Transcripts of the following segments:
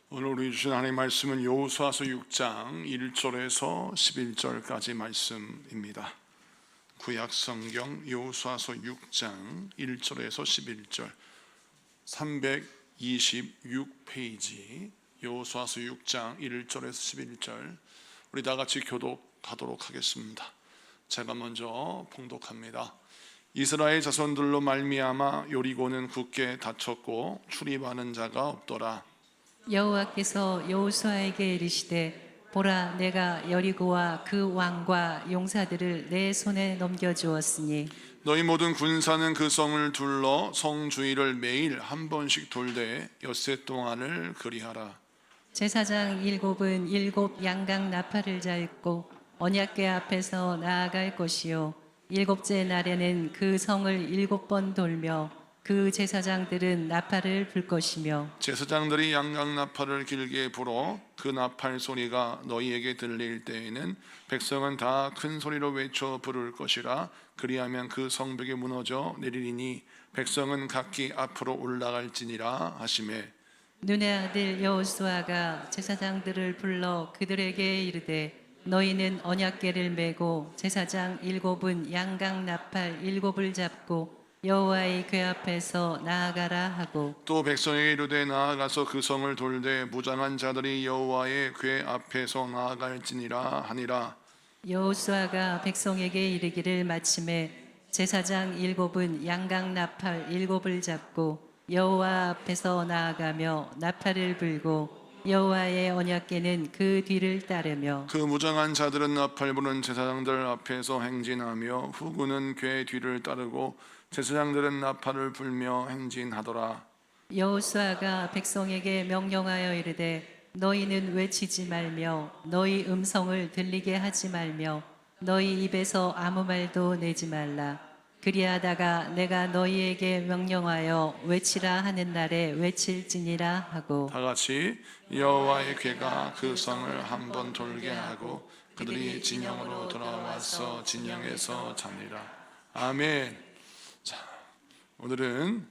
오늘 우리 주신 하나님의 말씀은 여호수아서 6장 1절에서 11절까지 말씀입니다. 구약 성경 여호수아서 6장 1절에서 11절 326페이지 여호수아서 6장 1절에서 11절 우리 다 같이 교독하도록 하겠습니다. 제가 먼저 봉독합니다. 이스라엘 자손들로 말미암아 여리고는 굳게 닫혔고 출입하는 자가 없더라. 여호와께서 여호수아에게 이르시되 보라 내가 여리고와 그 왕과 용사들을 내 손에 넘겨주었으니 너희 모든 군사는 그 성을 둘러 성 주위를 매일 한 번씩 돌되 엿새 동안을 그리하라. 제사장 일곱은 일곱 양각 나팔을 잡고 언약궤 앞에서 나아갈 것이요 일곱째 날에는 그 성을 일곱 번 돌며 그 제사장들은 나팔을 불 것이며 제사장들이 양각 나팔을 길게 불어 그 나팔 소리가 너희에게 들릴 때에는 백성은 다 큰 소리로 외쳐 부를 것이라. 그리하면 그 성벽이 무너져 내리리니 백성은 각기 앞으로 올라갈지니라 하시매. 눈의 아들 여호수아가 제사장들을 불러 그들에게 이르되 너희는 언약궤를 메고 제사장 일곱은 양각 나팔 일곱을 잡고 여호와의 궤 앞에서 나아가라 하고 또 백성에게 이르되 나아가서 그 성을 돌되 무장한 자들이 여호와의 궤 앞에서 나아갈지니라 하니라. 여호수아가 백성에게 이르기를 마침에 제사장 일곱은 양각 나팔 일곱을 잡고 여호와 앞에서 나아가며 나팔을 불고 여호와의 언약궤는 그 뒤를 따르며 그 무장한 자들은 나팔 부는 제사장들 앞에서 행진하며 후군은 궤 뒤를 따르고 제사장들은 나팔을 불며 행진하더라. 여호수아가 백성에게 명령하여 이르되 너희는 외치지 말며 너희 음성을 들리게 하지 말며 너희 입에서 아무 말도 내지 말라. 그리하다가 내가 너희에게 명령하여 외치라 하는 날에 외칠지니라 하고 다 같이 여호와의 궤가 그 성을 한 번 돌게 하고 그들이 진영으로 돌아와서 진영에서 잡니라. 아멘. 자, 오늘은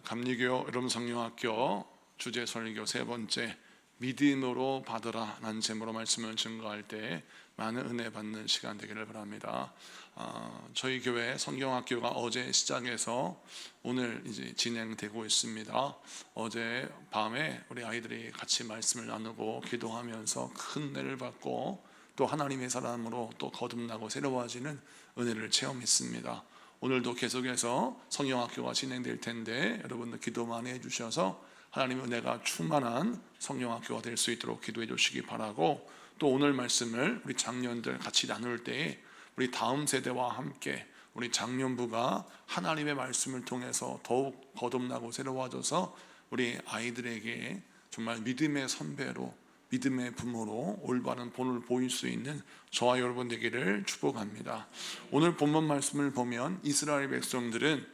감리교 여러분 성령학교 주제 설교 세 번째 믿음으로 받으라 라는 제목으로 말씀을 증거할 때 많은 은혜 받는 시간 되기를 바랍니다. 저희 교회 성경학교가 어제 시작해서 오늘 이제 진행되고 있습니다. 어제 밤에 우리 아이들이 같이 말씀을 나누고 기도하면서 큰 은혜를 받고 또 하나님의 사람으로 또 거듭나고 새로워지는 은혜를 체험했습니다. 오늘도 계속해서 성경학교가 진행될 텐데 여러분들 기도 많이 해주셔서 하나님의 은혜가 충만한 성경학교가 될 수 있도록 기도해 주시기 바라고, 또 오늘 말씀을 우리 장년들 같이 나눌 때에 우리 다음 세대와 함께 우리 장년부가 하나님의 말씀을 통해서 더욱 거듭나고 새로워져서 우리 아이들에게 정말 믿음의 선배로 믿음의 부모로 올바른 본을 보일 수 있는 저와 여러분 되기를 축복합니다. 오늘 본문 말씀을 보면 이스라엘 백성들은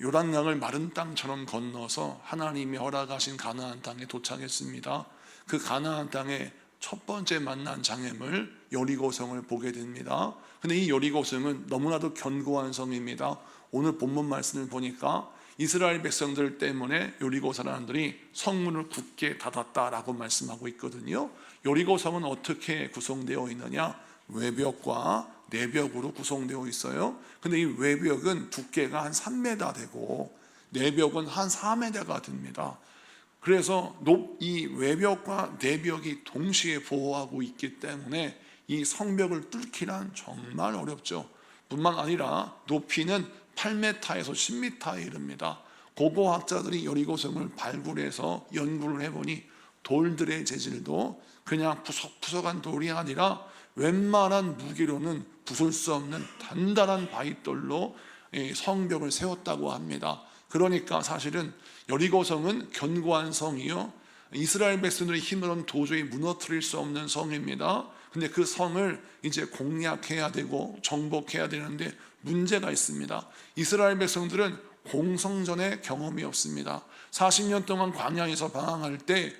요단강을 마른 땅처럼 건너서 하나님이 허락하신 가나안 땅에 도착했습니다. 그 가나안 땅에 첫 번째 만난 장애물 여리고성을 보게 됩니다. 근데 이 여리고성은 너무나도 견고한 성입니다. 오늘 본문 말씀을 보니까 이스라엘 백성들 때문에 여리고 사람들이 성문을 굳게 닫았다라고 말씀하고 있거든요. 여리고 성은 어떻게 구성되어 있느냐? 외벽과 내벽으로 구성되어 있어요. 근데 이 외벽은 두께가 한 3m 되고 내벽은 한 4m가 됩니다. 그래서 이 외벽과 내벽이 동시에 보호하고 있기 때문에 이 성벽을 뚫기란 정말 어렵죠. 뿐만 아니라 높이는 8m에서 10m에 이릅니다. 고고학자들이 여리고성을 발굴해서 연구를 해보니 돌들의 재질도 그냥 푸석푸석한 돌이 아니라 웬만한 무기로는 부술 수 없는 단단한 바위돌로 성벽을 세웠다고 합니다. 그러니까 사실은 여리고성은 견고한 성이요, 이스라엘 백성들의 힘으로는 도저히 무너뜨릴 수 없는 성입니다. 근데 그 성을 이제 공략해야 되고 정복해야 되는데 문제가 있습니다. 이스라엘 백성들은 공성전의 경험이 없습니다. 40년 동안 광야에서 방황할 때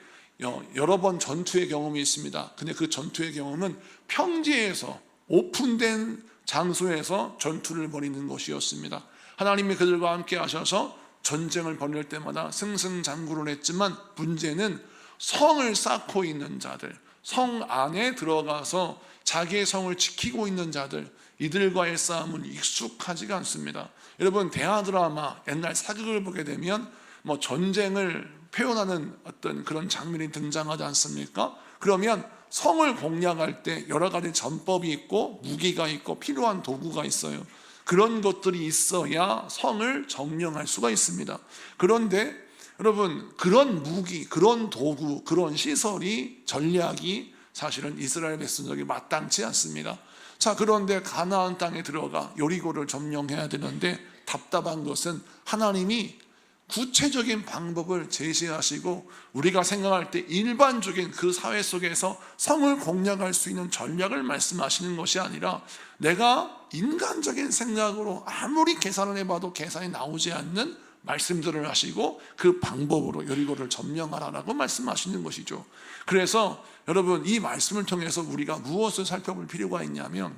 여러 번 전투의 경험이 있습니다. 근데 그 전투의 경험은 평지에서 오픈된 장소에서 전투를 벌이는 것이었습니다. 하나님이 그들과 함께 하셔서 전쟁을 벌일 때마다 승승장구를 했지만 문제는 성을 쌓고 있는 자들, 성 안에 들어가서 자기의 성을 지키고 있는 자들, 이들과의 싸움은 익숙하지가 않습니다. 여러분, 대하 드라마 옛날 사극을 보게 되면 뭐 전쟁을 표현하는 어떤 그런 장면이 등장하지 않습니까? 그러면 성을 공략할 때 여러 가지 전법이 있고 무기가 있고 필요한 도구가 있어요. 그런 것들이 있어야 성을 점령할 수가 있습니다. 그런데 여러분, 그런 무기, 그런 도구, 그런 시설이, 전략이 사실은 이스라엘 백성에게 마땅치 않습니다. 자, 그런데 가나안 땅에 들어가 여리고를 점령해야 되는데 답답한 것은 하나님이 구체적인 방법을 제시하시고 우리가 생각할 때 일반적인 그 사회 속에서 성을 공략할 수 있는 전략을 말씀하시는 것이 아니라 내가 인간적인 생각으로 아무리 계산을 해봐도 계산이 나오지 않는 말씀들을 하시고 그 방법으로 여리고를 점령하라라고 말씀하시는 것이죠. 그래서 여러분, 이 말씀을 통해서 우리가 무엇을 살펴볼 필요가 있냐면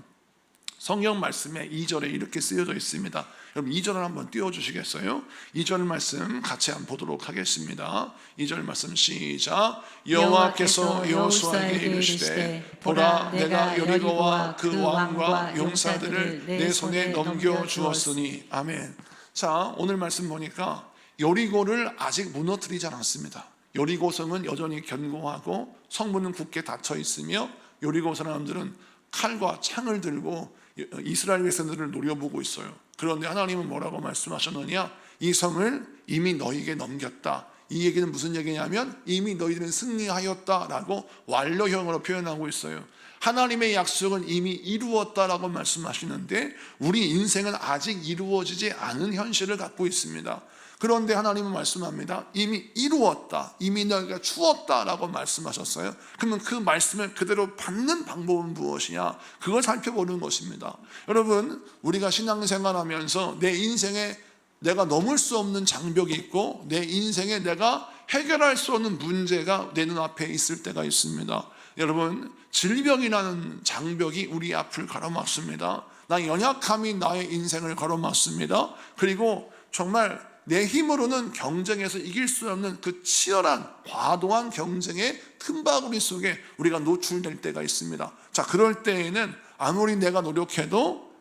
성경 말씀에 2절에 이렇게 쓰여져 있습니다. 여러분 2절을 한번 띄워주시겠어요? 2절 말씀 같이 한번 보도록 하겠습니다. 2절 말씀 시작. 여호와께서 여호수아에게 이르시되 보라, 내가 여리고와 그 왕과 용사들을 내 손에 넘겨주었으니. 아멘. 자, 오늘 말씀 보니까 여리고를 아직 무너뜨리지 않았습니다. 여리고성은 여전히 견고하고 성문은 굳게 닫혀 있으며 여리고 사람들은 칼과 창을 들고 이스라엘 백성들을 노려보고 있어요. 그런데 하나님은 뭐라고 말씀하셨느냐? 이 성을 이미 너희에게 넘겼다. 이 얘기는 무슨 얘기냐면 이미 너희들은 승리하였다라고 완료형으로 표현하고 있어요. 하나님의 약속은 이미 이루었다라고 말씀하시는데 우리 인생은 아직 이루어지지 않은 현실을 갖고 있습니다. 그런데 하나님은 말씀합니다. 이미 이루었다, 이미 너희가 주었다라고 말씀하셨어요. 그러면 그 말씀을 그대로 받는 방법은 무엇이냐? 그걸 살펴보는 것입니다. 여러분, 우리가 신앙생활하면서 내 인생에 내가 넘을 수 없는 장벽이 있고 내 인생에 내가 해결할 수 없는 문제가 내 눈앞에 있을 때가 있습니다. 여러분, 질병이라는 장벽이 우리 앞을 가로막습니다. 나의 연약함이 나의 인생을 가로막습니다. 그리고 정말 내 힘으로는 경쟁에서 이길 수 없는 그 치열한 과도한 경쟁의 틈바구니 속에 우리가 노출될 때가 있습니다. 자, 그럴 때에는 아무리 내가 노력해도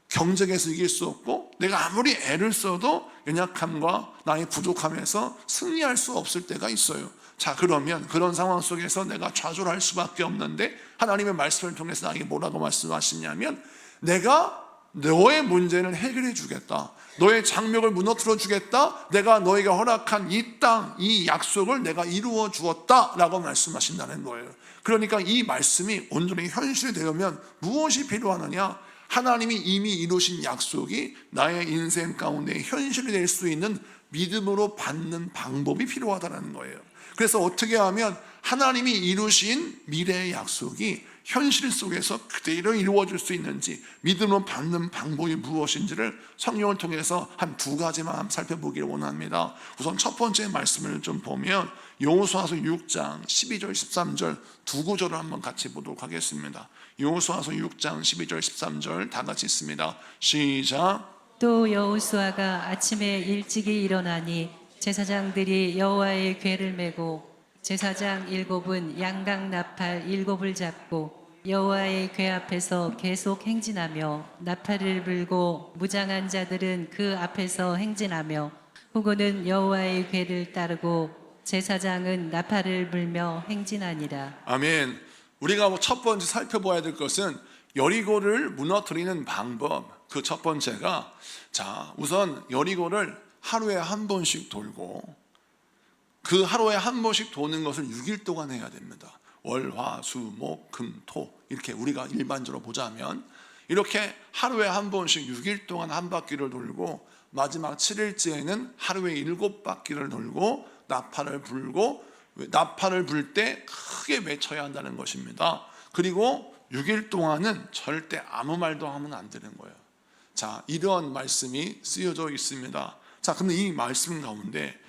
경쟁에서 이길 수 없고 내가 아무리 애를 써도 연약함과 나의 부족함에서 승리할 수 없을 때가 있어요. 자, 그러면 그런 상황 속에서 내가 좌절할 수밖에 없는데 하나님의 말씀을 통해서 나에게 뭐라고 말씀하시냐면 내가 너의 문제는 해결해 주겠다. 너의 장벽을 무너뜨려 주겠다. 내가 너에게 허락한 이 땅, 이 약속을 내가 이루어 주었다 라고 말씀하신다는 거예요. 그러니까 이 말씀이 온전히 현실이 되려면 무엇이 필요하느냐? 하나님이 이미 이루신 약속이 나의 인생 가운데 현실이 될 수 있는 믿음으로 받는 방법이 필요하다는 거예요. 그래서 어떻게 하면 하나님이 이루신 미래의 약속이 현실 속에서 그대로 이루어질 수 있는지 믿음으로 받는 방법이 무엇인지를 성경을 통해서 한 두 가지만 살펴보기를 원합니다. 우선 첫 번째 말씀을 좀 보면 여호수아서 6장 12절 13절 두 구절을 한번 같이 보도록 하겠습니다. 여호수아서 6장 12절 13절 다 같이 있습니다. 시작. 또 여호수아가 아침에 일찍이 일어나니 제사장들이 여호와의 궤를 메고 제사장 7은 양각 나팔 7을 잡고 여호와의 궤 앞에서 계속 행진하며 나팔을 불고 무장한 자들은 그 앞에서 행진하며 후군은 여호와의 궤를 따르고 제사장은 나팔을 불며 행진하니라. 아멘. 우리가 첫 번째 살펴봐야 될 것은 여리고를 무너뜨리는 방법. 그 첫 번째가, 자, 우선 여리고를 하루에 한 번씩 돌고 그 하루에 한 번씩 도는 것을 6일 동안 해야 됩니다. 월, 화, 수, 목, 금, 토 이렇게 우리가 일반적으로 보자면 이렇게 하루에 한 번씩 6일 동안 한 바퀴를 돌고 마지막 7일째에는 하루에 7바퀴를 돌고 나팔을 불고 나팔을 불 때 크게 외쳐야 한다는 것입니다. 그리고 6일 동안은 절대 아무 말도 하면 안 되는 거예요. 자, 이런 말씀이 쓰여져 있습니다. 자, 근데 이 말씀 가운데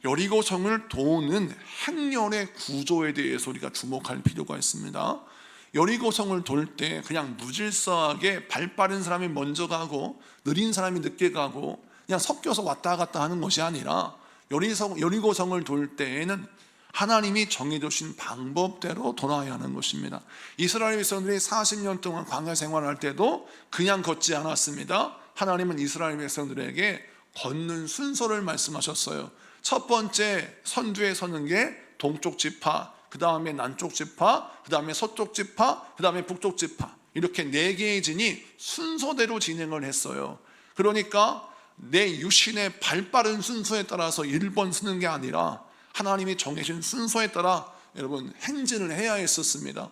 여리고성을 도는 행렬의 구조에 대해서 우리가 주목할 필요가 있습니다. 여리고성을 돌 때 그냥 무질서하게 발 빠른 사람이 먼저 가고 느린 사람이 늦게 가고 그냥 섞여서 왔다 갔다 하는 것이 아니라 여리고성을 돌 때에는 하나님이 정해주신 방법대로 돌아야 하는 것입니다. 이스라엘 백성들이 40년 동안 광야 생활할 때도 그냥 걷지 않았습니다. 하나님은 이스라엘 백성들에게 걷는 순서를 말씀하셨어요. 첫 번째 선두에 서는 게 동쪽 지파, 그 다음에 남쪽 지파, 그 다음에 서쪽 지파, 그 다음에 북쪽 지파, 이렇게 4개의 진이 순서대로 진행을 했어요. 그러니까 내 유신의 발빠른 순서에 따라서 1번 쓰는 게 아니라 하나님이 정해진 순서에 따라 여러분 행진을 해야 했었습니다.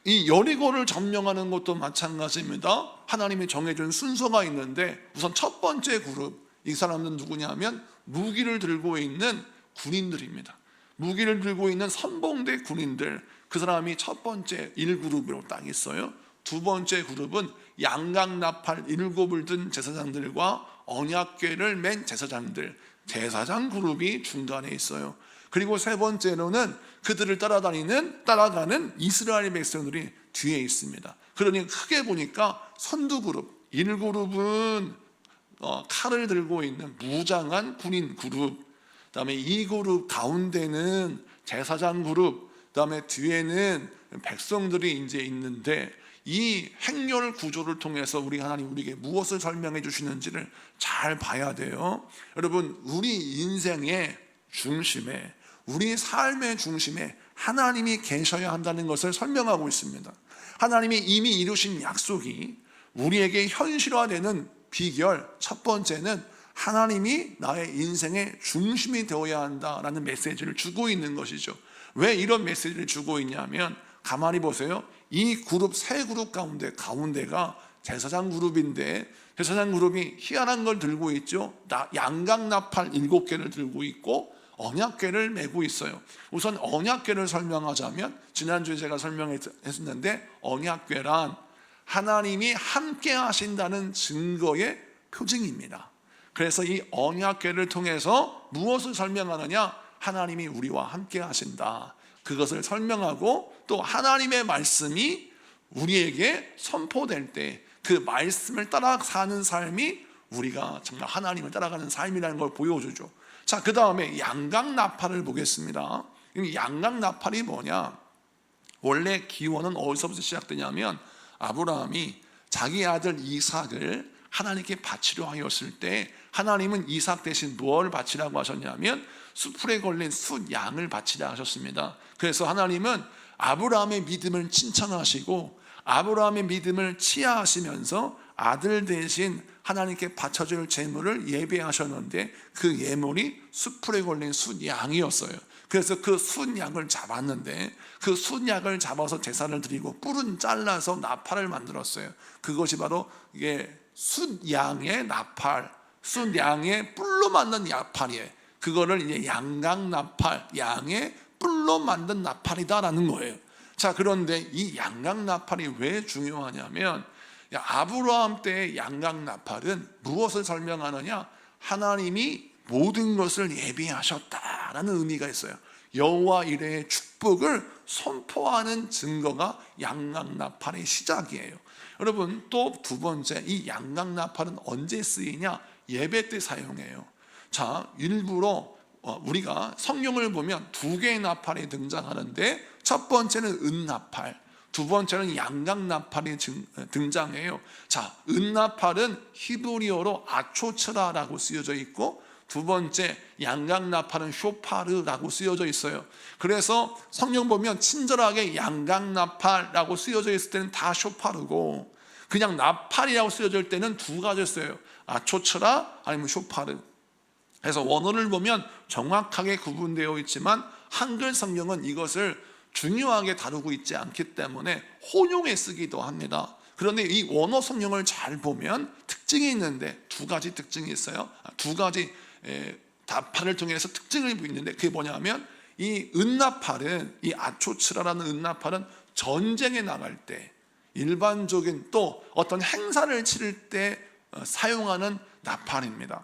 이 여리고를 점령하는 것도 마찬가지입니다. 하나님이 정해준 순서가 있는데 우선 첫 번째 그룹, 이 사람들은 누구냐면 무기를 들고 있는 군인들입니다. 무기를 들고 있는 선봉대 군인들, 그 사람이 첫 번째 1그룹으로 딱 있어요. 두 번째 그룹은 양각나팔 7을 든 제사장들과 언약궤를 맨 제사장들, 제사장 그룹이 중간에 있어요. 그리고 세 번째로는 그들을 따라가는 이스라엘 백성들이 뒤에 있습니다. 그러니 크게 보니까 선두 그룹, 1그룹은 칼을 들고 있는 무장한 군인 그룹, 그 다음에 2그룹 가운데는 제사장 그룹, 그 다음에 뒤에는 백성들이 이제 있는데, 이 행렬 구조를 통해서 우리 하나님 우리에게 무엇을 설명해 주시는지를 잘 봐야 돼요. 여러분, 우리 인생의 중심에, 우리 삶의 중심에 하나님이 계셔야 한다는 것을 설명하고 있습니다. 하나님이 이미 이루신 약속이 우리에게 현실화되는 비결, 첫 번째는 하나님이 나의 인생의 중심이 되어야 한다라는 메시지를 주고 있는 것이죠. 왜 이런 메시지를 주고 있냐면, 가만히 보세요. 이 그룹, 세 그룹 가운데가 제사장 그룹인데, 제사장 그룹이 희한한 걸 들고 있죠. 양각나팔 7개를 들고 있고 언약궤를 메고 있어요. 우선 언약궤를 설명하자면, 지난주에 제가 설명했었는데, 언약궤란 하나님이 함께 하신다는 증거의 표징입니다. 그래서 이 언약궤를 통해서 무엇을 설명하느냐? 하나님이 우리와 함께 하신다, 그것을 설명하고, 또 하나님의 말씀이 우리에게 선포될 때 그 말씀을 따라 사는 삶이 우리가 정말 하나님을 따라가는 삶이라는 걸 보여주죠. 자, 그 다음에 양각나팔을 보겠습니다. 양각나팔이 뭐냐? 원래 기원은 어디서부터 시작되냐면, 아브라함이 자기 아들 이삭을 하나님께 바치려 하였을 때 하나님은 이삭 대신 무엇을 바치라고 하셨냐면 수풀에 걸린 숫양을 바치라 하셨습니다. 그래서 하나님은 아브라함의 믿음을 칭찬하시고 아브라함의 믿음을 치하하시면서 아들 대신 하나님께 바쳐줄 제물을 예배하셨는데, 그 예물이 수풀에 걸린 숫양이었어요. 그래서 그 숫양을 잡았는데, 그 숫양을 잡아서 제사를 드리고 뿔은 잘라서 나팔을 만들었어요. 그것이 바로 이게 숫양의 나팔, 숫양의 뿔로 만든 나팔이에요. 그거를 이제 양각나팔, 양의 뿔로 만든 나팔이다라는 거예요. 자, 그런데 이 양각나팔이 왜 중요하냐면, 아브라함 때의 양각나팔은 무엇을 설명하느냐? 하나님이 모든 것을 예비하셨다라는 의미가 있어요. 여호와 이레의 축복을 선포하는 증거가 양각나팔의 시작이에요. 여러분, 또 두 번째, 이 양각나팔은 언제 쓰이냐? 예배 때 사용해요. 자, 일부러 우리가 성경을 보면 2개의 나팔이 등장하는데, 첫 번째는 은나팔, 두 번째는 양각나팔이 등장해요. 자, 은나팔은 히브리어로 아초츠라라고 쓰여져 있고, 두 번째 양각나팔은 쇼파르라고 쓰여져 있어요. 그래서 성경 보면 친절하게 양각나팔이라고 쓰여져 있을 때는 다 쇼파르고, 그냥 나팔이라고 쓰여져 있을 때는 두 가지 써요. 아초츠라 아니면 쇼파르. 그래서 원어를 보면 정확하게 구분되어 있지만 한글 성경은 이것을 중요하게 다루고 있지 않기 때문에 혼용해 쓰기도 합니다. 그런데 이 원어 성경을 잘 보면 특징이 있는데, 두 가지 특징이 있어요. 두 가지 나팔을 통해서 특징을 있는데, 그게 뭐냐면, 이 은나팔은, 이 아초츠라라는 은나팔은 전쟁에 나갈 때, 일반적인 또 어떤 행사를 치를 때 사용하는 나팔입니다.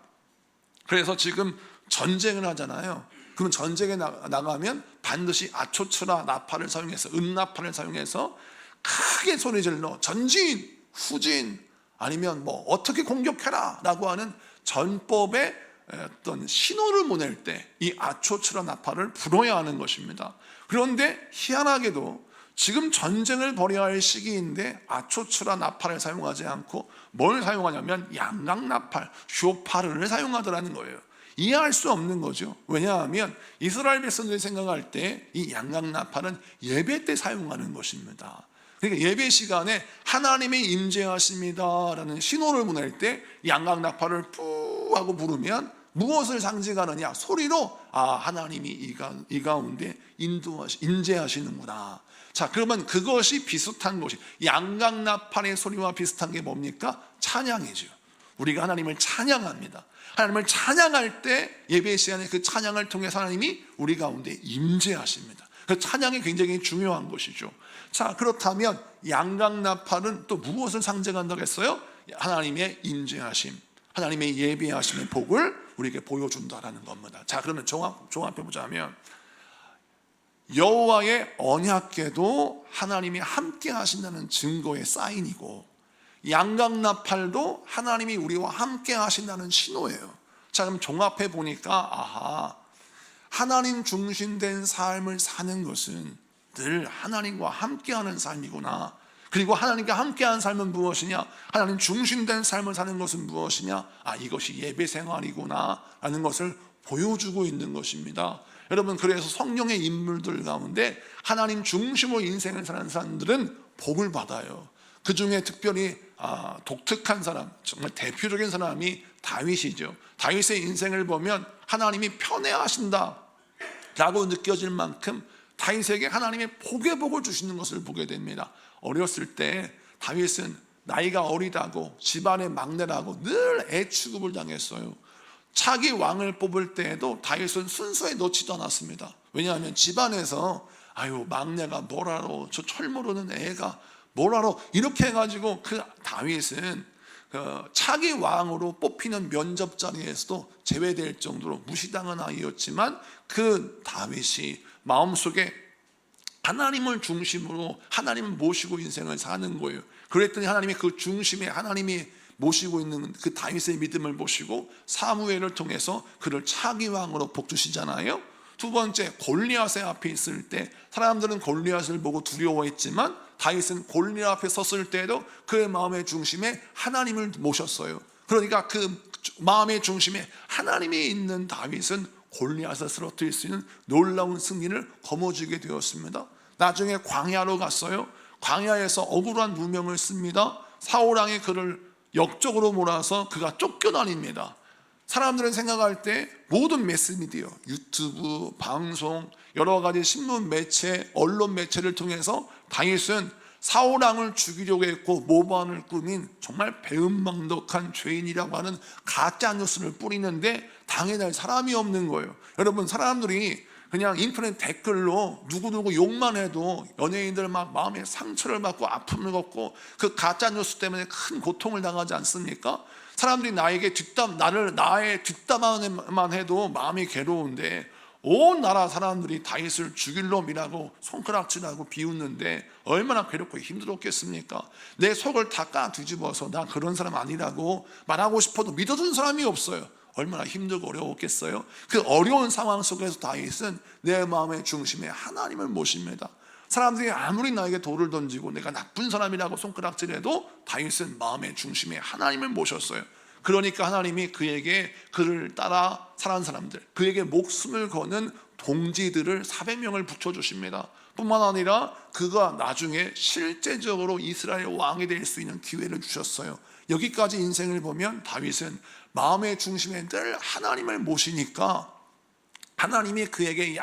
그래서 지금 전쟁을 하잖아요. 그럼 전쟁에 나가면 반드시 아초츠라 나팔을 사용해서, 은나팔을 사용해서 크게 소리 질러 전진, 후진, 아니면 뭐 어떻게 공격해라 라고 하는 전법의 어떤 신호를 보낼 때 이 아초츠라나팔을 불어야 하는 것입니다. 그런데 희한하게도 지금 전쟁을 벌여야 할 시기인데 아초츠라나팔을 사용하지 않고 뭘 사용하냐면 양각나팔, 쇼파르를 사용하더라는 거예요. 이해할 수 없는 거죠. 왜냐하면 이스라엘 백성들이 생각할 때 이 양각나팔은 예배 때 사용하는 것입니다. 그러니까 예배 시간에 하나님의 임재하십니다라는 신호를 보낼 때 양각나팔을 뿌 하고 부르면 무엇을 상징하느냐? 소리로 하나님이 이 가운데 임재하시는구나. 자, 그러면 그것이 비슷한 것이 양각나팔의 소리와 비슷한 게 뭡니까? 찬양이죠. 우리가 하나님을 찬양합니다. 하나님을 찬양할 때 예배 시간에 그 찬양을 통해서 하나님이 우리 가운데 임재하십니다. 그 찬양이 굉장히 중요한 것이죠. 자, 그렇다면 양각나팔은 또 무엇을 상징한다고 했어요? 하나님의 임재하심, 하나님의 예배하심의 복을 우리에게 보여준다라는 겁니다. 자, 그러면 종합해 보자면 여호와의 언약궤도 하나님이 함께 하신다는 증거의 사인이고, 양각나팔도 하나님이 우리와 함께 하신다는 신호예요. 자, 그럼 종합해 보니까 하나님 중심된 삶을 사는 것은 늘 하나님과 함께하는 삶이구나. 그리고 하나님과 함께하는 삶은 무엇이냐? 하나님 중심된 삶을 사는 것은 무엇이냐? 이것이 예배 생활이구나 라는 것을 보여주고 있는 것입니다. 여러분, 그래서 성령의 인물들 가운데 하나님 중심으로 인생을 사는 사람들은 복을 받아요. 그 중에 특별히 독특한 사람, 정말 대표적인 사람이 다윗이죠. 다윗의 인생을 보면 하나님이 편애하신다 라고 느껴질 만큼 다윗에게 하나님의 복의 복을 주시는 것을 보게 됩니다. 어렸을 때 다윗은 나이가 어리다고 집안의 막내라고 늘 애취급을 당했어요. 차기 왕을 뽑을 때에도 다윗은 순서에 넣지도 않았습니다. 왜냐하면 집안에서 막내가 뭘 알아, 저 철 모르는 애가 뭘 알아, 이렇게 해가지고 그 다윗은 차기 왕으로 뽑히는 면접 자리에서도 제외될 정도로 무시당한 아이였지만 그 다윗이 마음속에 하나님을 중심으로 하나님을 모시고 인생을 사는 거예요. 그랬더니 하나님이 그 중심에 하나님이 모시고 있는 그 다윗의 믿음을 보시고 사무엘을 통해서 그를 차기 왕으로 복주시잖아요. 두 번째, 골리앗의 앞에 있을 때 사람들은 골리앗을 보고 두려워했지만 다윗은 골리앗 앞에 섰을 때에도 그의 마음의 중심에 하나님을 모셨어요. 그러니까 그 마음의 중심에 하나님이 있는 다윗은 골리앗을 쓰러뜨릴 수 있는 놀라운 승리를 거머쥐게 되었습니다. 나중에 광야로 갔어요. 광야에서 억울한 누명을 씁니다. 사울왕이 그를 역적으로 몰아서 그가 쫓겨다닙니다. 사람들은 생각할 때 모든 매스미디어, 유튜브, 방송, 여러 가지 신문 매체, 언론 매체를 통해서 다윗은 사울왕을 죽이려고 했고 모반을 꾸민 정말 배은망덕한 죄인이라고 하는 가짜 뉴스를 뿌리는데 당해낼 사람이 없는 거예요. 여러분, 사람들이 그냥 인터넷 댓글로 누구누구 욕만 해도 연예인들 막 마음에 상처를 받고 아픔을 겪고 그 가짜 뉴스 때문에 큰 고통을 당하지 않습니까? 사람들이 나의 뒷담화만 해도 마음이 괴로운데 온 나라 사람들이 다윗을 죽일 놈이라고 손가락질하고 비웃는데 얼마나 괴롭고 힘들었겠습니까? 내 속을 다 까 뒤집어서 나 그런 사람 아니라고 말하고 싶어도 믿어주는 사람이 없어요. 얼마나 힘들고 어려웠겠어요? 그 어려운 상황 속에서 다윗은 내 마음의 중심에 하나님을 모십니다. 사람들이 아무리 나에게 돌을 던지고 내가 나쁜 사람이라고 손가락질해도 다윗은 마음의 중심에 하나님을 모셨어요. 그러니까 하나님이 그를 따라 살아온 사람들, 그에게 목숨을 거는 동지들을 400명을 붙여주십니다. 뿐만 아니라 그가 나중에 실제적으로 이스라엘 왕이 될 수 있는 기회를 주셨어요. 여기까지 인생을 보면 다윗은 마음의 중심에 늘 하나님을 모시니까 하나님이 그에게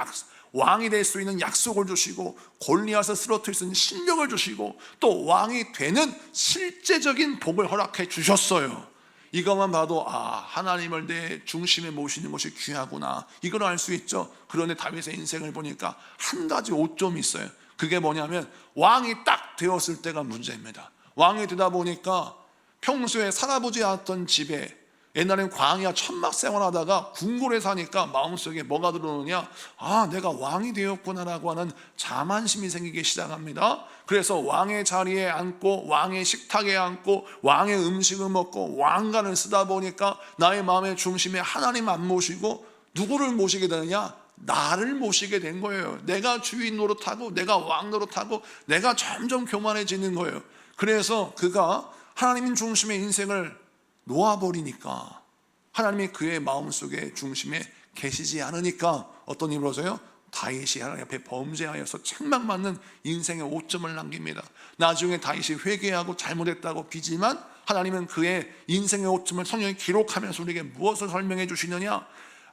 왕이 될 수 있는 약속을 주시고 골리앗을 쓰러뜨릴 수 있는 실력을 주시고 또 왕이 되는 실제적인 복을 허락해 주셨어요. 이것만 봐도 하나님을 내 중심에 모시는 것이 귀하구나, 이걸 알 수 있죠. 그런데 다윗의 인생을 보니까 한 가지 오점이 있어요. 그게 뭐냐면 왕이 딱 되었을 때가 문제입니다. 왕이 되다 보니까 평소에 살아보지 않았던 집에 옛날엔 광야 천막 생활하다가 궁궐에 사니까 마음속에 뭐가 들어오느냐, 아, 내가 왕이 되었구나라고 하는 자만심이 생기기 시작합니다. 그래서 왕의 자리에 앉고 왕의 식탁에 앉고 왕의 음식을 먹고 왕관을 쓰다 보니까 나의 마음의 중심에 하나님 안 모시고 누구를 모시게 되느냐, 나를 모시게 된 거예요. 내가 주인 노릇하고 내가 왕 노릇하고 내가 점점 교만해지는 거예요. 그래서 그가 하나님 중심의 인생을 놓아버리니까, 하나님이 그의 마음속에 중심에 계시지 않으니까 어떤 일이 벌어져요? 다윗이 하나님 앞에 범죄하여서 책망받는 인생의 오점을 남깁니다. 나중에 다윗이 회개하고 잘못했다고 비지만 하나님은 그의 인생의 오점을 성경에 기록하면서 우리에게 무엇을 설명해 주시느냐,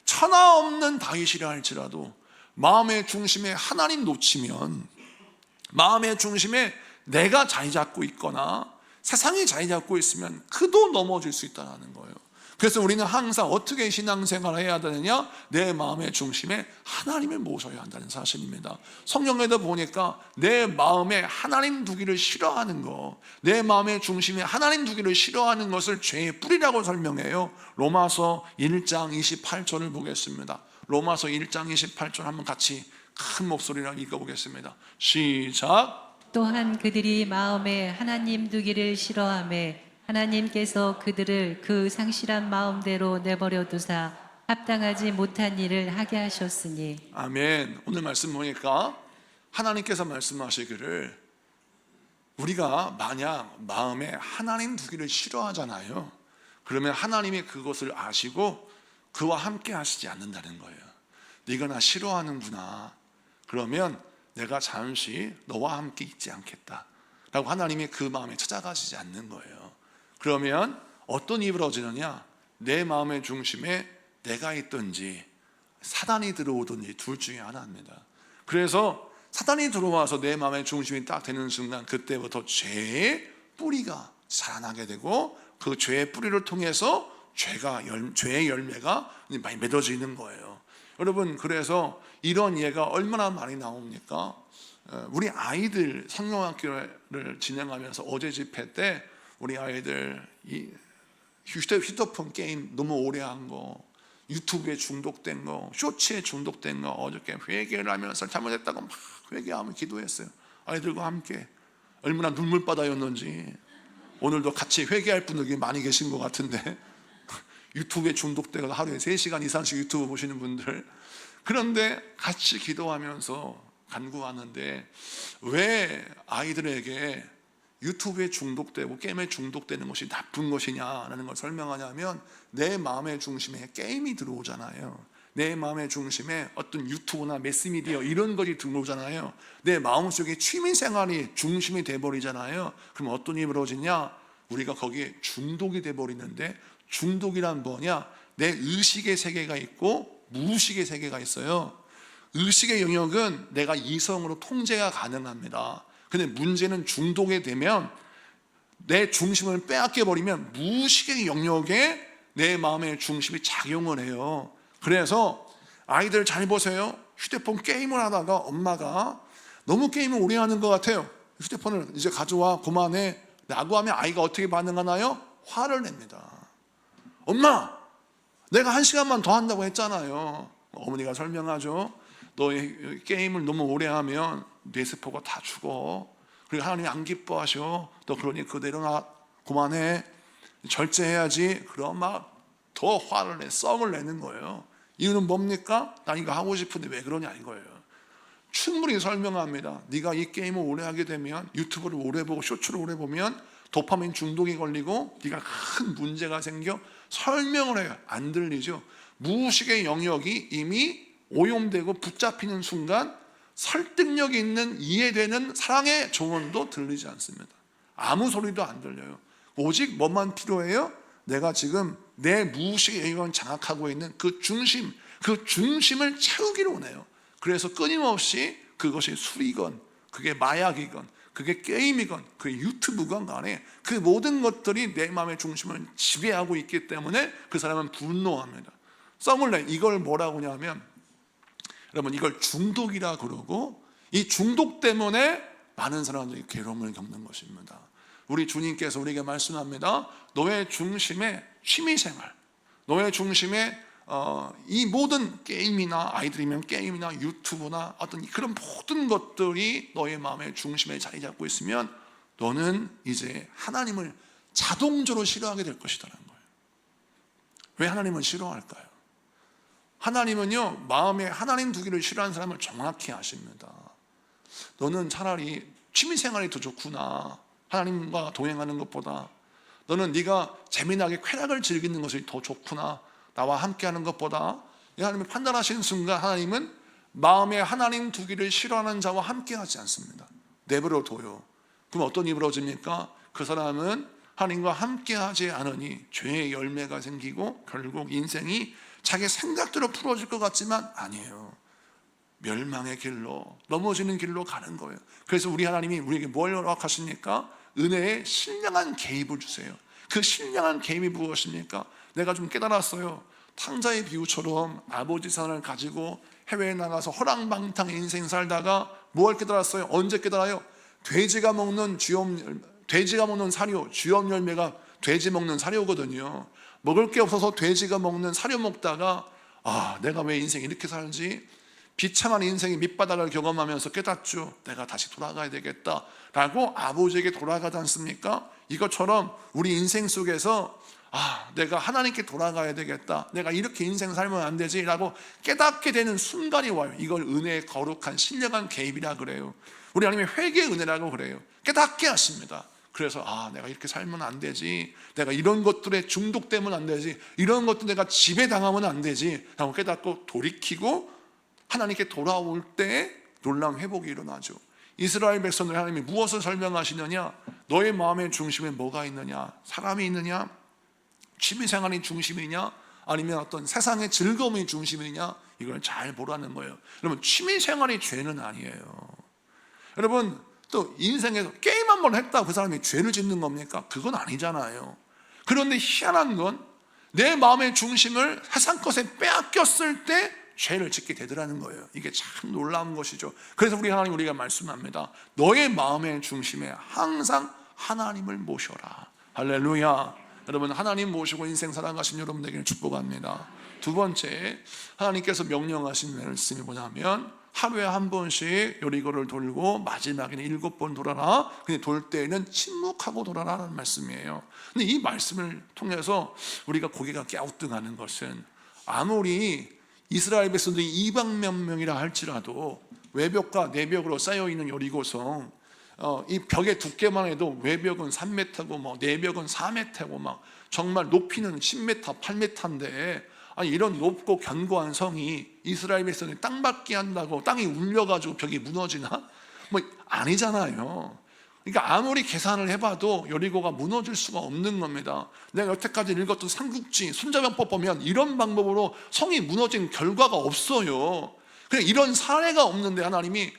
천하 없는 다윗이라 할지라도 마음의 중심에 하나님 놓치면, 마음의 중심에 내가 자리 잡고 있거나 세상이 자리 잡고 있으면 그도 넘어질 수 있다는 거예요. 그래서 우리는 항상 어떻게 신앙생활을 해야 되느냐, 내 마음의 중심에 하나님을 모셔야 한다는 사실입니다. 성경에도 보니까 내 마음에 하나님 두기를 싫어하는 거, 내 마음의 중심에 하나님 두기를 싫어하는 것을 죄의 뿌리라고 설명해요. 로마서 1장 28절을 보겠습니다. 로마서 1장 28절 한번 같이 큰 목소리로 읽어보겠습니다. 시작. 또한 그들이 마음에 하나님 두기를 싫어하매 하나님께서 그들을 그 상실한 마음대로 내버려 두사 합당하지 못한 일을 하게 하셨으니. 아멘. 오늘 말씀 보니까 하나님께서 말씀하시기를, 우리가 만약 마음에 하나님 두기를 싫어하잖아요. 그러면 하나님이 그것을 아시고 그와 함께 하시지 않는다는 거예요. 네가 나 싫어하는구나. 그러면 내가 잠시 너와 함께 있지 않겠다 라고 하나님이 그 마음에 찾아가시지 않는 거예요. 그러면 어떤 일이 벌어지느냐, 내 마음의 중심에 내가 있든지 사단이 들어오든지 둘 중에 하나입니다. 그래서 사단이 들어와서 내 마음의 중심이 딱 되는 순간, 그때부터 죄의 뿌리가 자라나게 되고 그 죄의 뿌리를 통해서 죄의 열매가 많이 맺어지는 거예요. 여러분, 그래서 이런 예가 얼마나 많이 나옵니까? 우리 아이들 성령학교를 진행하면서 어제 집회 때 우리 아이들 이 휴대폰 게임 너무 오래 한 거, 유튜브에 중독된 거, 쇼츠에 중독된 거, 어저께 회개를 하면서 잘못했다고 막 회개하며 기도했어요. 아이들과 함께 얼마나 눈물바다였는지. 오늘도 같이 회개할 분들이 많이 계신 것 같은데 유튜브에 중독되고 하루에 3시간 이상씩 유튜브 보시는 분들, 그런데 같이 기도하면서 간구하는데, 왜 아이들에게 유튜브에 중독되고 게임에 중독되는 것이 나쁜 것이냐라는 걸 설명하냐면, 내 마음의 중심에 게임이 들어오잖아요. 내 마음의 중심에 어떤 유튜브나 매스미디어 이런 것이 들어오잖아요. 내 마음속에 취미생활이 중심이 돼버리잖아요. 그럼 어떤 일이 벌어지냐, 우리가 거기에 중독이 돼버리는데, 중독이란 뭐냐, 내 의식의 세계가 있고 무의식의 세계가 있어요. 의식의 영역은 내가 이성으로 통제가 가능합니다. 근데 문제는 중독이 되면, 내 중심을 빼앗겨 버리면 무의식의 영역에 내 마음의 중심이 작용을 해요. 그래서 아이들 잘 보세요. 휴대폰 게임을 하다가 엄마가 너무 게임을 오래 하는 것 같아요. 휴대폰을 이제 가져와, 그만해 라고 하면 아이가 어떻게 반응하나요? 화를 냅니다. 엄마, 내가 1시간만 더 한다고 했잖아요. 어머니가 설명하죠. 너 게임을 너무 오래 하면 뇌세포가 다 죽어. 그리고 하나님이 안 기뻐하셔. 너 그러니 그대로 그만해. 절제해야지. 그럼 막 더 화를 내, 썩을 내는 거예요. 이유는 뭡니까? 난 이거 하고 싶은데 왜 그러냐 이거예요. 충분히 설명합니다. 네가 이 게임을 오래 하게 되면, 유튜브를 오래 보고 쇼츠를 오래 보면 도파민 중독이 걸리고 네가 큰 문제가 생겨. 설명을 해요. 안 들리죠. 무의식의 영역이 이미 오염되고 붙잡히는 순간 설득력 있는 이해되는 사랑의 조언도 들리지 않습니다. 아무 소리도 안 들려요. 오직 뭐만 필요해요? 내가 지금 내 무의식의 영역을 장악하고 있는 그 중심을 채우기를 원해요. 그래서 끊임없이 그것이 술이건 그게 마약이건 그게 게임이건 그게 유튜브건 간에 그 모든 것들이 내 마음의 중심을 지배하고 있기 때문에 그 사람은 분노합니다. 썸을 내. 이걸 뭐라고 하냐면, 여러분, 이걸 중독이라 그러고, 이 중독 때문에 많은 사람들이 괴로움을 겪는 것입니다. 우리 주님께서 우리에게 말씀합니다. 너의 중심에 취미생활, 너의 중심에 이 모든 게임이나 아이들이면 게임이나 유튜브나 어떤 그런 모든 것들이 너의 마음의 중심에 자리 잡고 있으면 너는 이제 하나님을 자동적으로 싫어하게 될 것이라는 거예요. 왜 하나님을 싫어할까요? 하나님은요, 마음에 하나님 두기를 싫어하는 사람을 정확히 아십니다. 너는 차라리 취미생활이 더 좋구나. 하나님과 동행하는 것보다 너는 네가 재미나게 쾌락을 즐기는 것이 더 좋구나. 나와 함께하는 것보다. 하나님이 판단하시는 순간 하나님은 마음에 하나님 두기를 싫어하는 자와 함께하지 않습니다. 내버려 둬요. 그럼 어떤 일이 벌어집니까? 그 사람은 하나님과 함께하지 않으니 죄의 열매가 생기고 결국 인생이 자기 생각대로 풀어질 것 같지만 아니에요. 멸망의 길로, 넘어지는 길로 가는 거예요. 그래서 우리 하나님이 우리에게 뭘 허락하십니까? 은혜의 신령한 개입을 주세요. 그 신령한 개입이 무엇입니까? 내가 좀 깨달았어요. 탕자의 비유처럼 아버지 산을 가지고 해외에 나가서 허랑방탕 인생 살다가 뭘 깨달았어요? 언제 깨달아요? 돼지가 먹는 사료, 주염 열매가 돼지 먹는 사료거든요. 먹을 게 없어서 돼지가 먹는 사료 먹다가 내가 왜 인생 이렇게 살지? 비참한 인생의 밑바닥을 경험하면서 깨닫죠. 내가 다시 돌아가야 되겠다 라고 아버지에게 돌아가지 않습니까? 이것처럼 우리 인생 속에서 내가 하나님께 돌아가야 되겠다, 내가 이렇게 인생 살면 안 되지 라고 깨닫게 되는 순간이 와요. 이걸 은혜의 거룩한 신령한 개입이라 그래요. 우리 하나님의 회개의 은혜라고 그래요. 깨닫게 하십니다. 그래서 내가 이렇게 살면 안 되지, 내가 이런 것들에 중독되면 안 되지, 이런 것도 내가 지배당하면 안 되지 라고 깨닫고 돌이키고 하나님께 돌아올 때 놀라운 회복이 일어나죠. 이스라엘 백성들 하나님이 무엇을 설명하시느냐? 너의 마음의 중심에 뭐가 있느냐? 사람이 있느냐? 취미생활이 중심이냐? 아니면 어떤 세상의 즐거움이 중심이냐? 이걸 잘 보라는 거예요. 여러분, 취미생활이 죄는 아니에요. 여러분, 또 인생에서 게임 한 번 했다고 그 사람이 죄를 짓는 겁니까? 그건 아니잖아요. 그런데 희한한 건 내 마음의 중심을 세상 것에 빼앗겼을 때 죄를 짓게 되더라는 거예요. 이게 참 놀라운 것이죠. 그래서 우리 하나님 우리가 말씀합니다. 너의 마음의 중심에 항상 하나님을 모셔라. 할렐루야. 여러분, 하나님 모시고 인생 살아가신 여러분에게는 축복합니다. 두 번째, 하나님께서 명령하신 말씀이 뭐냐면 하루에 한 번씩 여리고를 돌고 마지막에는 7번 돌아라. 근데 돌 때에는 침묵하고 돌아라는 말씀이에요. 근데 이 말씀을 통해서 우리가 고개가 갸우뚱하는 것은 아무리 이스라엘 백성들이 이방 명명이라 할지라도 외벽과 내벽으로 쌓여있는 여리고성, 이 벽의 두께만 해도 외벽은 3m고 내벽은 4m고 정말 높이는 10m, 8m인데 이런 높고 견고한 성이 이스라엘 백성이 땅 받게 한다고 땅이 울려가지고 벽이 무너지나? 아니잖아요. 그러니까 아무리 계산을 해봐도 여리고가 무너질 수가 없는 겁니다. 내가 여태까지 읽었던 삼국지, 손자병법 보면 이런 방법으로 성이 무너진 결과가 없어요. 그냥 이런 사례가 없는데 하나님이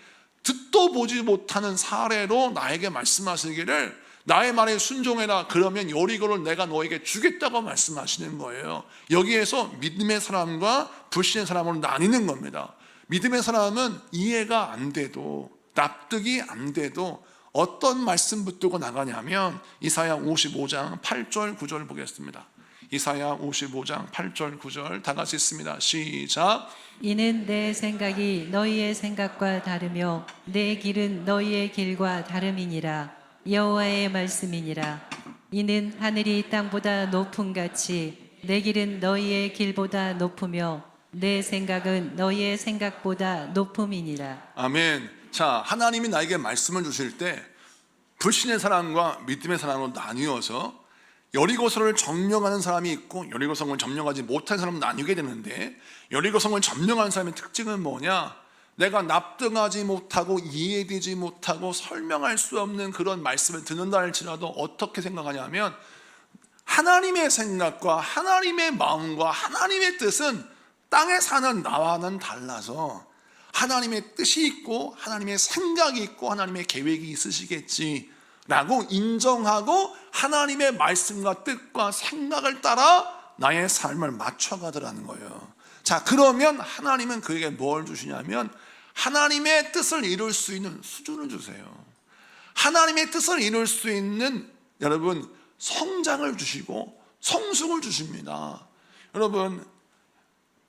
듣도 보지 못하는 사례로 나에게 말씀하시기를 나의 말에 순종해라. 그러면 여리고를 내가 너에게 주겠다고 말씀하시는 거예요. 여기에서 믿음의 사람과 불신의 사람으로 나뉘는 겁니다. 믿음의 사람은 이해가 안 돼도, 납득이 안 돼도 어떤 말씀 붙들고 나가냐면 이사야 55장 8절 9절 보겠습니다. 이사야 55장 8절 9절 다 같이 읽습니다. 시작. 이는 내 생각이 너희의 생각과 다르며 내 길은 너희의 길과 다름이니라. 여호와의 말씀이니라. 이는 하늘이 땅보다 높음 같이 내 길은 너희의 길보다 높으며 내 생각은 너희의 생각보다 높음이니라. 아멘. 자, 하나님이 나에게 말씀을 주실 때 불신의 사람과 믿음의 사람으로 나뉘어서 여리고성을 점령하는 사람이 있고 여리고성을 점령하지 못한 사람은 나뉘게 되는데, 여리고성을 점령하는 사람의 특징은 뭐냐? 내가 납득하지 못하고 이해되지 못하고 설명할 수 없는 그런 말씀을 듣는다 할지라도 어떻게 생각하냐면 하나님의 생각과 하나님의 마음과 하나님의 뜻은 땅에 사는 나와는 달라서 하나님의 뜻이 있고 하나님의 생각이 있고 하나님의 계획이 있으시겠지라고 인정하고 하나님의 말씀과 뜻과 생각을 따라 나의 삶을 맞춰가더라는 거예요. 자, 그러면 하나님은 그에게 뭘 주시냐면 하나님의 뜻을 이룰 수 있는 수준을 주세요. 하나님의 뜻을 이룰 수 있는 여러분 성장을 주시고 성숙을 주십니다. 여러분,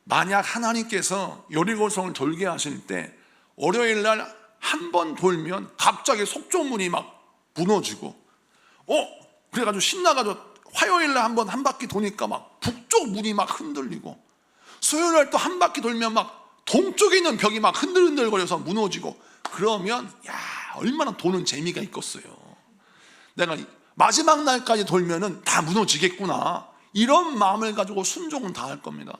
만약 하나님께서 여리고성을 돌게 하실 때 월요일 날 한 번 돌면 갑자기 속조문이 막 무너지고, 그래가지고 신나가지고 화요일 날 한 바퀴 도니까 막 북쪽 문이 막 흔들리고, 수요일 날 또 한 바퀴 돌면 막 동쪽에 있는 벽이 막 흔들흔들거려서 무너지고, 그러면 얼마나 도는 재미가 있겠어요. 내가 마지막 날까지 돌면은 다 무너지겠구나, 이런 마음을 가지고 순종은 다 할 겁니다.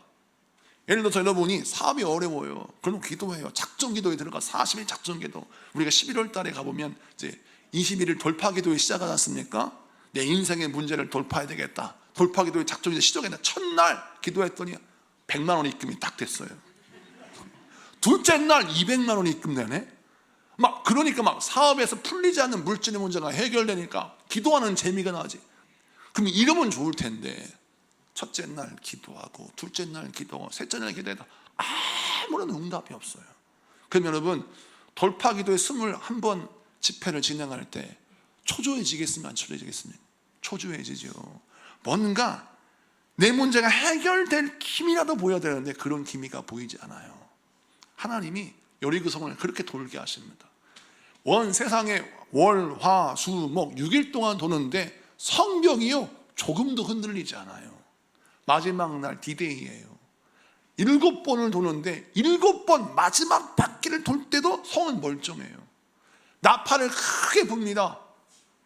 예를 들어서 여러분이 사업이 어려워요. 그럼 기도해요. 작전 기도에 들어가 40일 작전 기도. 우리가 11월 달에 가보면 이제 21일 돌파 기도에 시작하지 않습니까? 내 인생의 문제를 돌파해야 되겠다. 돌파 기도의 작전 기도 시작했다. 첫날 기도했더니 100만 원 입금이 딱 됐어요. 둘째 날 200만 원 입금되네. 그러니까 사업에서 풀리지 않는 물질의 문제가 해결되니까 기도하는 재미가 나지. 그럼 이러면 좋을 텐데, 첫째 날 기도하고 둘째 날 기도하고 셋째 날 기도해도 아무런 응답이 없어요. 그럼 여러분, 돌파 기도의 21번 집회를 진행할 때 초조해지겠습니까? 안 초조해지겠습니까? 초조해지죠. 뭔가 내 문제가 해결될 기미라도 보여야 되는데 그런 기미가 보이지 않아요. 하나님이 여리고성을 그렇게 돌게 하십니다. 세상에 월, 화, 수, 목 6일 동안 도는데 성벽이요 조금도 흔들리지 않아요. 마지막 날 디데이예요. 7번을 도는데 7번 마지막 바퀴를 돌 때도 성은 멀쩡해요. 나팔을 크게 붑니다.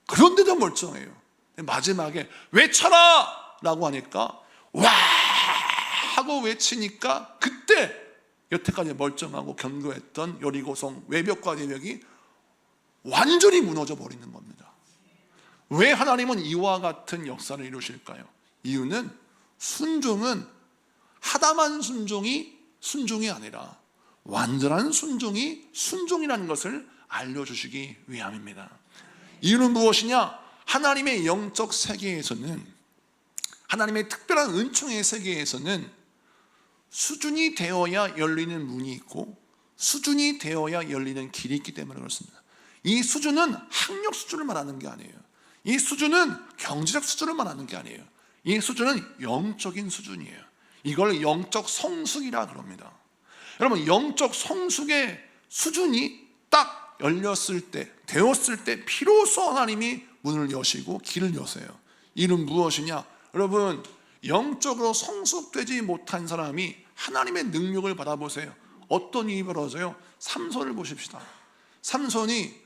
그런데도 멀쩡해요. 마지막에 외쳐라! 라고 하니까 와! 하고 외치니까 그때 여태까지 멀쩡하고 견고했던 여리고성 외벽과 내벽이 완전히 무너져 버리는 겁니다. 왜 하나님은 이와 같은 역사를 이루실까요? 이유는 순종은 하다만 순종이 아니라 완전한 순종이 순종이라는 것을 알려주시기 위함입니다. 이유는 무엇이냐? 하나님의 영적 세계에서는, 하나님의 특별한 은총의 세계에서는 수준이 되어야 열리는 문이 있고 수준이 되어야 열리는 길이 있기 때문에 그렇습니다. 이 수준은 학력 수준을 말하는 게 아니에요. 이 수준은 경제적 수준을 말하는 게 아니에요. 이 수준은 영적인 수준이에요. 이걸 영적 성숙이라 그럽니다. 여러분, 영적 성숙의 수준이 딱 열렸을 때, 되었을 때 비로소 하나님이 문을 여시고 길을 여세요. 이는 무엇이냐? 여러분, 영적으로 성숙되지 못한 사람이 하나님의 능력을 받아보세요. 어떤 일이 벌어져요? 삼손을 보십시다. 삼손이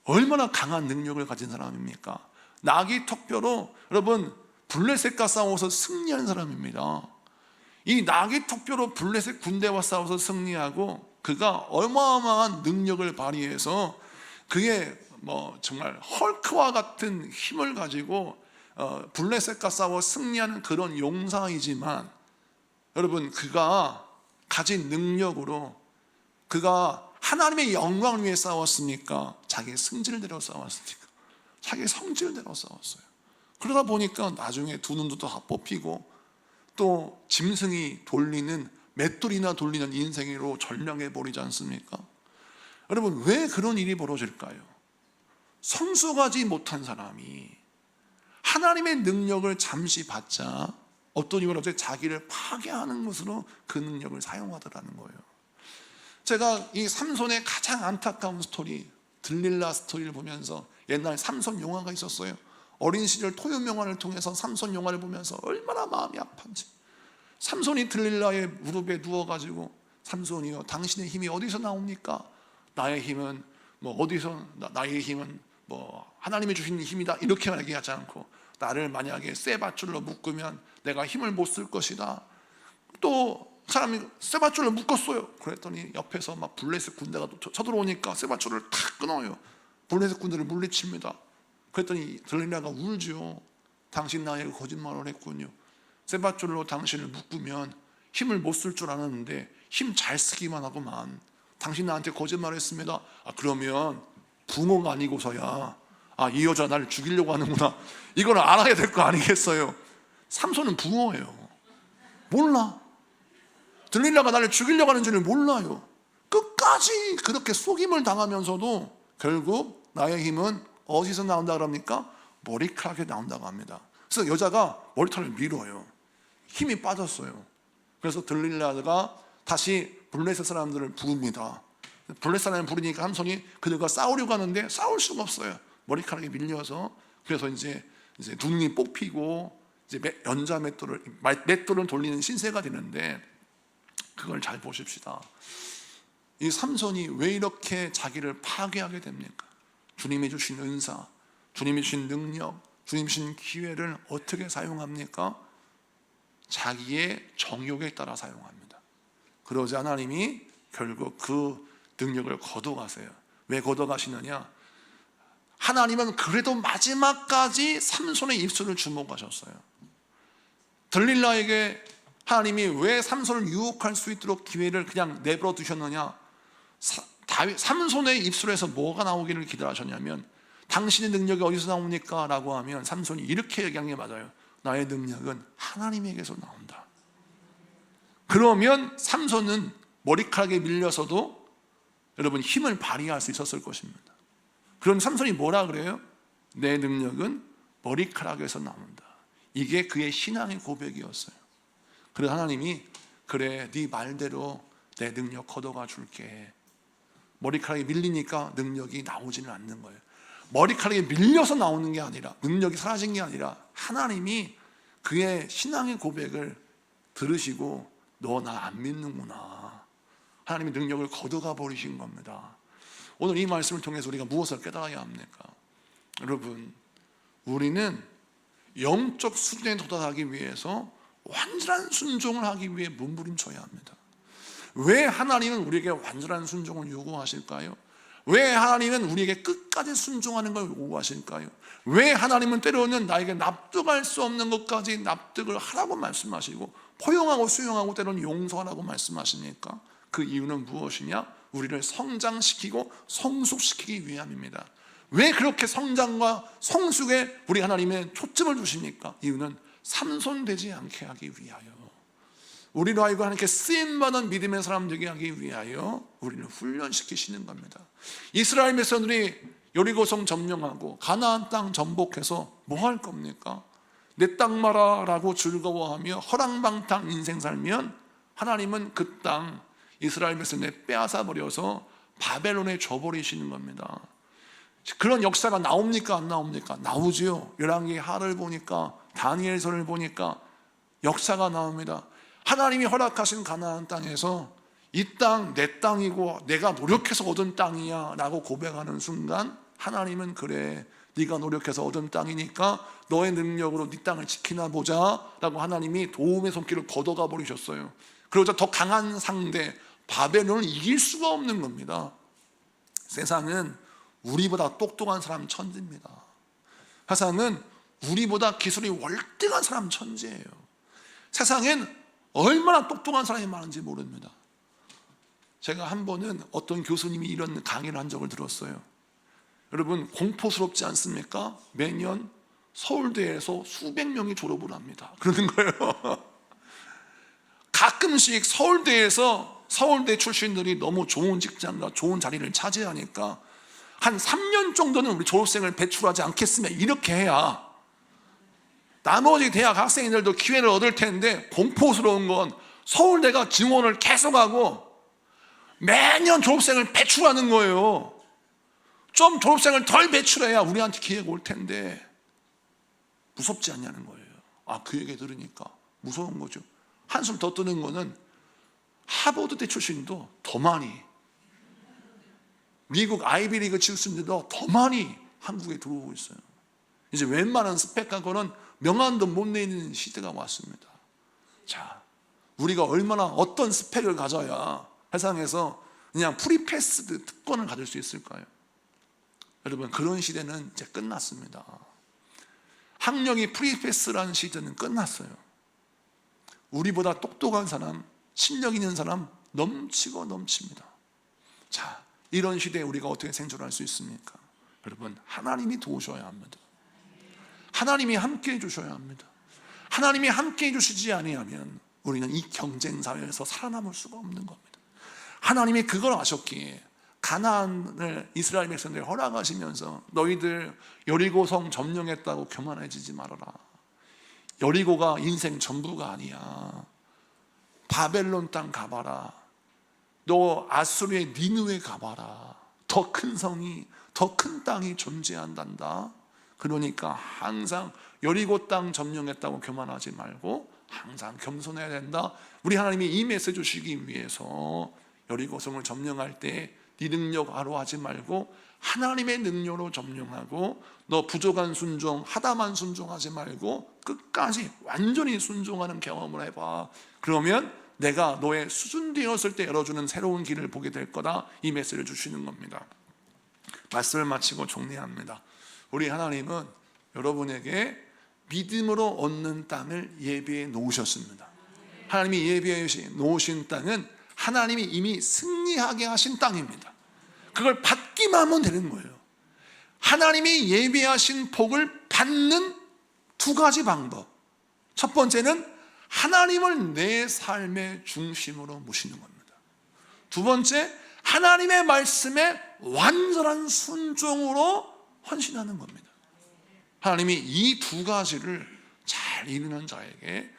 얼마나 강한 능력을 가진 사람입니까? 나귀 턱뼈로 여러분 블레셋과 싸워서 승리한 사람입니다. 이 나귀 턱뼈로 블레셋 군대와 싸워서 승리하고 그가 어마어마한 능력을 발휘해서 그의 정말 헐크와 같은 힘을 가지고 블레셋과 싸워 승리하는 그런 용사이지만, 여러분, 그가 가진 능력으로 그가 하나님의 영광을 위해 싸웠습니까? 자기의 승질대로 싸웠습니까? 자기의 성질대로 싸웠어요. 그러다 보니까 나중에 두 눈도 다 뽑히고 또 짐승이 돌리는, 맷돌이나 돌리는 인생으로 전령해 버리지 않습니까? 여러분, 왜 그런 일이 벌어질까요? 성숙하지 못한 사람이 하나님의 능력을 잠시 받자 어떤 이유로 자기를 파괴하는 것으로 그 능력을 사용하더라는 거예요. 제가 이 삼손의 가장 안타까운 스토리, 들릴라 스토리를 보면서, 옛날 삼손 영화가 있었어요. 어린 시절 토요 영화를 통해서 삼손 영화를 보면서 얼마나 마음이 아픈지. 삼손이 들릴라의 무릎에 누워가지고, 삼손이요, 당신의 힘이 어디서 나옵니까? 나의 힘은 나의 힘은 하나님이 주신 힘이다, 이렇게 얘기하지 않고, 나를 만약에 쇠밧줄로 묶으면 내가 힘을 못 쓸 것이다. 또 사람이 쇠밧줄로 묶었어요. 그랬더니 옆에서 막 블레셋 군대가 쳐들어오니까 쇠밧줄을 탁 끊어요. 블레셋 군대를 물리칩니다. 그랬더니 들릴라가 울죠. 당신 나에게 거짓말을 했군요. 쇠밧줄로 당신을 묶으면 힘을 못 쓸 줄 알았는데 힘 잘 쓰기만 하고만. 당신 나한테 거짓말했습니다. 그러면 붕어가 아니고서야 이 여자 나를 죽이려고 하는구나, 이걸 알아야 될 거 아니겠어요? 삼손은 붕어예요. 몰라. 들릴라가 나를 죽이려고 하는 줄을 몰라요. 끝까지 그렇게 속임을 당하면서도 결국 나의 힘은 어디서 나온다 그럽니까? 머리카락에 나온다고 합니다. 그래서 여자가 머리털을 밀어요. 힘이 빠졌어요. 그래서 들릴라가 다시 블레셋 사람들을 부릅니다. 블레셋 사람을 부르니까 삼손이 그들과 싸우려고 하는데 싸울 수가 없어요. 머리카락이 밀려서. 그래서 이제 눈이 뽑히고 이제 연자 맷돌을 돌리는 신세가 되는데, 그걸 잘 보십시다. 이 삼손이 왜 이렇게 자기를 파괴하게 됩니까? 주님이 주신 은사, 주님이 주신 능력, 주님이 주신 기회를 어떻게 사용합니까? 자기의 정욕에 따라 사용합니다. 그러자 하나님이 결국 그 능력을 거둬가세요. 왜 거둬가시느냐? 하나님은 그래도 마지막까지 삼손의 입술을 주목하셨어요. 들릴라에게 하나님이 왜 삼손을 유혹할 수 있도록 기회를 그냥 내버려 두셨느냐? 삼손의 입술에서 뭐가 나오기를 기대하셨냐면, 당신의 능력이 어디서 나옵니까? 라고 하면 삼손이 이렇게 얘기한 게 맞아요. 나의 능력은 하나님에게서 나온다. 그러면 삼손은 머리카락에 밀려서도 여러분 힘을 발휘할 수 있었을 것입니다. 그럼 삼손이 뭐라 그래요? 내 능력은 머리카락에서 나온다. 이게 그의 신앙의 고백이었어요. 그래서 하나님이 그래, 네 말대로 내 능력 걷어가 줄게. 머리카락이 밀리니까 능력이 나오지는 않는 거예요. 머리카락이 밀려서 나오는 게 아니라, 능력이 사라진 게 아니라, 하나님이 그의 신앙의 고백을 들으시고 너 나 안 믿는구나, 하나님이 능력을 걷어가 버리신 겁니다. 오늘 이 말씀을 통해서 우리가 무엇을 깨달아야 합니까? 여러분, 우리는 영적 수준에 도달하기 위해서 완전한 순종을 하기 위해 몸부림쳐야 합니다. 왜 하나님은 우리에게 완전한 순종을 요구하실까요? 왜 하나님은 우리에게 끝까지 순종하는 걸 요구하실까요? 왜 하나님은 때로는 나에게 납득할 수 없는 것까지 납득을 하라고 말씀하시고, 포용하고 수용하고 때로는 용서하라고 말씀하십니까? 그 이유는 무엇이냐? 우리를 성장시키고 성숙시키기 위함입니다. 왜 그렇게 성장과 성숙에 우리 하나님의 초점을 주십니까? 이유는 삼손되지 않게 하기 위하여, 우리로 하여금 하나님께 쓰임받은 믿음의 사람 되게 하기 위하여 우리를 훈련시키시는 겁니다. 이스라엘 백성들이 여리고성 점령하고 가나안 땅 정복해서 뭐 할 겁니까? 내 땅 마라라고 즐거워하며 허랑방탕 인생 살면 하나님은 그 땅 이스라엘 백성들에 빼앗아 버려서 바벨론에 줘버리시는 겁니다. 그런 역사가 나옵니까? 안 나옵니까? 나오지요. 열왕기 하를 보니까, 다니엘서를 보니까 역사가 나옵니다. 하나님이 허락하신 가나안 땅에서 이 땅 내 땅이고 내가 노력해서 얻은 땅이야 라고 고백하는 순간, 하나님은 그래, 네가 노력해서 얻은 땅이니까 너의 능력으로 네 땅을 지키나 보자 라고 하나님이 도움의 손길을 걷어가 버리셨어요. 그러자 더 강한 상대 바벨론을 이길 수가 없는 겁니다. 세상은 우리보다 똑똑한 사람 천지입니다. 세상은 우리보다 기술이 월등한 사람 천지예요. 세상엔 얼마나 똑똑한 사람이 많은지 모릅니다. 제가 한 번은 어떤 교수님이 이런 강의를 한 적을 들었어요. 여러분, 공포스럽지 않습니까? 매년 서울대에서 수백 명이 졸업을 합니다. 그러는 거예요. 가끔씩 서울대 출신들이 너무 좋은 직장과 좋은 자리를 차지하니까 한 3년 정도는 우리 졸업생을 배출하지 않겠으면, 이렇게 해야 나머지 대학 학생들도 기회를 얻을 텐데, 공포스러운 건 서울대가 증원을 계속하고 매년 졸업생을 배출하는 거예요. 좀 졸업생을 덜 배출해야 우리한테 기회가 올 텐데 무섭지 않냐는 거예요. 그 얘기 들으니까 무서운 거죠. 한숨 더 뜨는 거는 하버드대 출신도 더 많이, 미국 아이비리그 출신들도 더 많이 한국에 들어오고 있어요. 이제 웬만한 스펙하고는 명함도 못 내는 시대가 왔습니다. 자, 우리가 얼마나 어떤 스펙을 가져야 세상에서 그냥 프리패스드 특권을 가질 수 있을까요? 여러분, 그런 시대는 이제 끝났습니다. 학력이 프리패스라는 시대는 끝났어요. 우리보다 똑똑한 사람, 실력 있는 사람 넘치고 넘칩니다. 자, 이런 시대에 우리가 어떻게 생존할 수 있습니까? 여러분, 하나님이 도우셔야 합니다. 하나님이 함께 해주셔야 합니다. 하나님이 함께 해주시지 아니하면 우리는 이 경쟁 사회에서 살아남을 수가 없는 겁니다. 하나님이 그걸 아셨기에 가나안을 이스라엘 백성들에 허락하시면서 너희들 여리고성 점령했다고 교만해지지 말아라. 여리고가 인생 전부가 아니야. 바벨론 땅 가봐라. 너 아수르의 니느웨 가봐라. 더 큰 성이, 더 큰 땅이 존재한단다. 그러니까 항상 여리고 땅 점령했다고 교만하지 말고 항상 겸손해야 된다. 우리 하나님이 이 메시지 주시기 위해서 여리고성을 점령할 때 네 능력으로 하지 말고 하나님의 능력으로 점령하고, 너 부족한 순종, 하다만 순종하지 말고 끝까지 완전히 순종하는 경험을 해봐. 그러면 내가 너의 수준되었을 때 열어주는 새로운 길을 보게 될 거다. 이 메시지를 주시는 겁니다. 말씀을 마치고 정리합니다. 우리 하나님은 여러분에게 믿음으로 얻는 땅을 예비해 놓으셨습니다. 하나님이 예비해 놓으신 땅은 하나님이 이미 승리하게 하신 땅입니다. 그걸 받기만 하면 되는 거예요. 하나님이 예비하신 복을 받는 두 가지 방법. 첫 번째는 하나님을 내 삶의 중심으로 모시는 겁니다. 두 번째, 하나님의 말씀에 완전한 순종으로 헌신하는 겁니다. 하나님이 이 두 가지를 잘 이루는 자에게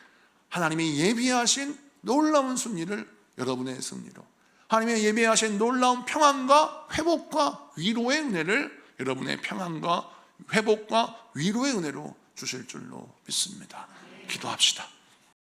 하나님이 예비하신 놀라운 승리를 여러분의 승리로, 하나님의 예비하신 놀라운 평안과 회복과 위로의 은혜를 여러분의 평안과 회복과 위로의 은혜로 주실 줄로 믿습니다. 기도합시다.